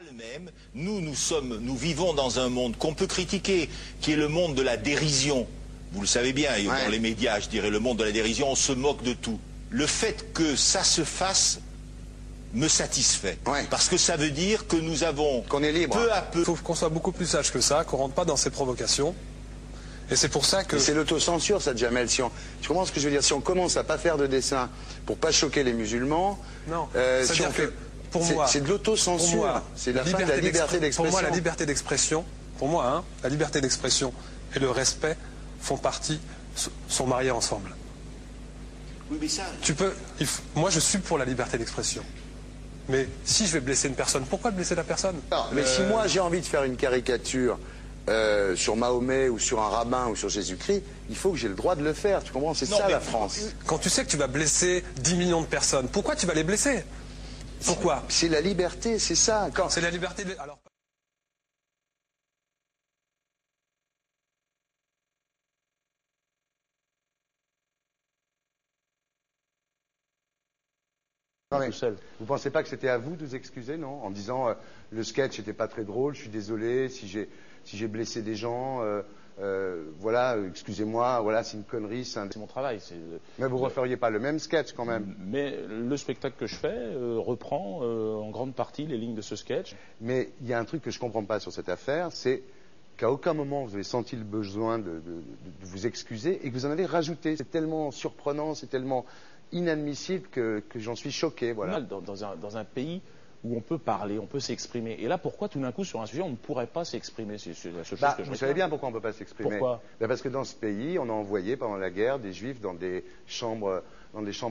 Le même, nous vivons dans un monde qu'on peut critiquer, qui est le monde de la dérision. Vous le savez bien, dans les médias, je dirais, le monde de la dérision, on se moque de tout. Le fait que ça se fasse me satisfait. Parce que ça veut dire que nous avons, qu'on est libre. Peu à peu... Il faut qu'on soit beaucoup plus sage que ça, qu'on ne rentre pas dans ces provocations. Et c'est pour ça que... C'est l'autocensure, ça, Jamel. Tu comprends ce que je veux dire? Si on commence à pas faire de dessin pour pas choquer les musulmans... Non, si on fait... Pour moi, c'est de l'autocensure. C'est la fin de la liberté d'expression. Pour moi, la liberté d'expression, la liberté d'expression et le respect font partie, sont mariés ensemble. Oui, mais ça... Moi, je suis pour la liberté d'expression. Mais si je vais blesser une personne, pourquoi blesser la personne? Non, mais si moi j'ai envie de faire une caricature sur Mahomet ou sur un rabbin ou sur Jésus-Christ, il faut que j'ai le droit de le faire. Tu comprends? C'est ça la France. Quand tu sais que tu vas blesser 10 millions de personnes, pourquoi tu vas les blesser? Pourquoi? C'est la liberté, c'est ça. C'est la liberté de... Alors... Non, mais vous pensez pas que c'était à vous de vous excuser, non? En disant le sketch n'était pas très drôle, je suis désolé si j'ai blessé des gens, voilà, excusez-moi, voilà, c'est une connerie. C'est mon travail. Mais vous referiez pas le même sketch quand même? Mais le spectacle que je fais reprend en grande partie les lignes de ce sketch. Mais il y a un truc que je comprends pas sur cette affaire, c'est qu'à aucun moment vous avez senti le besoin de vous excuser et que vous en avez rajouté. C'est tellement surprenant, c'est tellement inadmissible que j'en suis choqué. Voilà. Dans un pays où on peut parler, on peut s'exprimer. Et là, pourquoi tout d'un coup, sur un sujet, on ne pourrait pas s'exprimer? C'est la seule chose que je Vous savez bien pourquoi on ne peut pas s'exprimer. Pourquoi? Parce que dans ce pays, on a envoyé pendant la guerre des juifs dans des chambres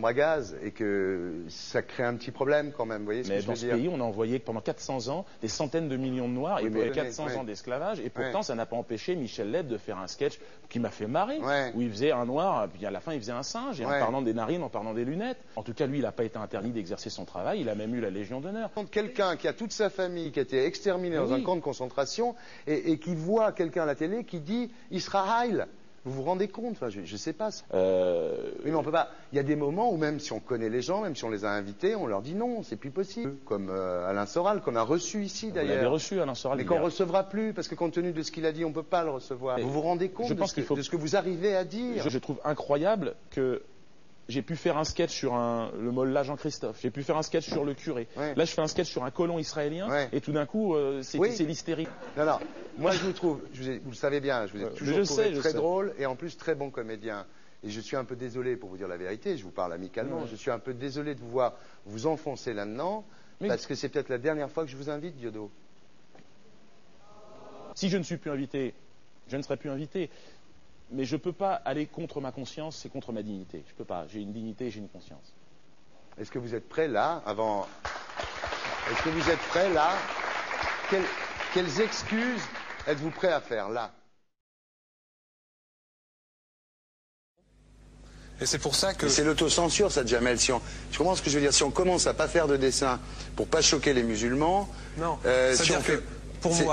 à gaz et que ça crée un petit problème quand même. Vous voyez ce que je veux dire? Mais dans ce pays, on a envoyé pendant 400 ans des centaines de millions de Noirs et pour 400 ans d'esclavage. Et pourtant, ça n'a pas empêché Michel Leb de faire un sketch qui m'a fait marrer, où il faisait un noir, puis à la fin, il faisait un singe, et en parlant des narines, en parlant des lunettes. En tout cas, lui, il n'a pas été interdit d'exercer son travail. Il a même eu la Légion d'honneur. Quelqu'un qui a toute sa famille qui a été exterminée dans un camp de concentration et qui voit quelqu'un à la télé qui dit Israël. Vous vous rendez compte? Enfin, je ne sais pas. Oui, mais on peut pas. Il y a des moments où même si on connaît les gens, même si on les a invités, on leur dit non, c'est plus possible. Comme Alain Soral, qu'on a reçu ici d'ailleurs. Vous l'avez reçu, Alain Soral. Mais qu'on ne recevra plus, parce que compte tenu de ce qu'il a dit, on ne peut pas le recevoir. Vous vous rendez compte de ce que vous arrivez à dire? Je trouve incroyable que j'ai pu faire un sketch sur le mollah Jean-Christophe, j'ai pu faire un sketch sur le curé. Là, je fais un sketch sur un colon israélien, et tout d'un coup, c'est l'hystérie. Non, moi je vous trouve, vous le savez bien, je vous ai toujours trouvé très drôle et en plus très bon comédien. Et je suis un peu désolé, pour vous dire la vérité, je vous parle amicalement, je suis un peu désolé de vous voir vous enfoncer là-dedans, parce que c'est peut-être la dernière fois que je vous invite, Diodo. Si je ne suis plus invité, je ne serai plus invité. Mais je ne peux pas aller contre ma conscience et contre ma dignité. Je ne peux pas. J'ai une dignité et j'ai une conscience. Est-ce que vous êtes prêt là, avant... Est-ce que vous êtes prêt là? Quelles excuses êtes-vous prêt à faire là? Et c'est pour ça que... C'est l'autocensure, ça, Jamel. Tu comprends ce que je veux dire? Si on commence à pas faire de dessin pour pas choquer les musulmans... Non,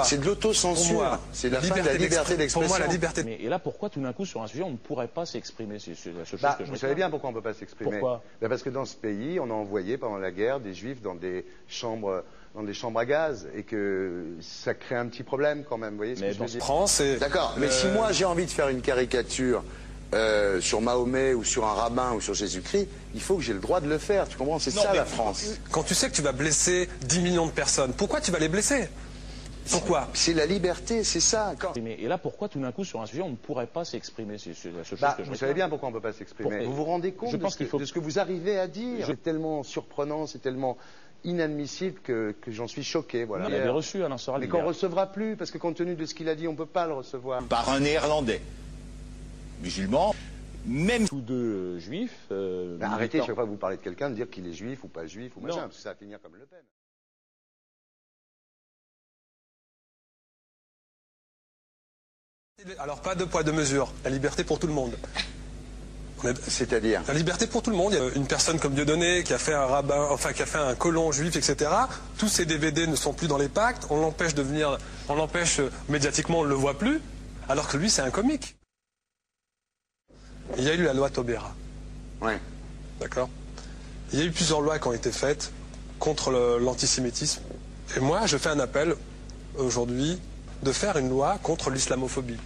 c'est de l'autocensure. C'est la fin de la liberté d'expression. Pour moi, la liberté... Et là, pourquoi tout d'un coup, sur un sujet, on ne pourrait pas s'exprimer? C'est la seule chose que je Vous savez bien pourquoi on ne peut pas s'exprimer. Pourquoi? Parce que dans ce pays, on a envoyé pendant la guerre des juifs dans des chambres à gaz et que ça crée un petit problème quand même. Vous voyez ce que je veux dire? D'accord, mais si moi j'ai envie de faire une caricature sur Mahomet ou sur un rabbin ou sur Jésus-Christ, il faut que j'ai le droit de le faire. Tu comprends? C'est ça la France. Quand tu sais que tu vas blesser 10 millions de personnes, pourquoi tu vas les blesser? Pourquoi? C'est la liberté, c'est ça. Et là, pourquoi tout d'un coup, sur un sujet, on ne pourrait pas s'exprimer? C'est la seule chose que je Vous savez bien pourquoi on ne peut pas s'exprimer. Vous vous rendez compte de ce que vous arrivez à dire? C'est tellement surprenant, c'est tellement inadmissible que j'en suis choqué. Voilà. Vous l'avez reçu, Alain Soral. Mais qu'on ne recevra plus, parce que compte tenu de ce qu'il a dit, on ne peut pas le recevoir. Par un Néerlandais, musulman, même... Tous deux juifs... arrêtez, chaque fois que vous parlez de quelqu'un, de dire qu'il est juif ou pas juif ou machin, parce que ça va finir comme Le Pen. Alors pas de poids, de mesure. La liberté pour tout le monde. C'est-à-dire? La liberté pour tout le monde. Il y a une personne comme Dieudonné qui a fait un rabbin, enfin qui a fait un colon juif, etc. Tous ces DVD ne sont plus dans les pactes. On l'empêche de venir, on l'empêche médiatiquement, on ne le voit plus. Alors que lui, c'est un comique. Il y a eu la loi Taubira. Ouais. D'accord. Il y a eu plusieurs lois qui ont été faites contre l'antisémitisme. Et moi, je fais un appel aujourd'hui de faire une loi contre l'islamophobie.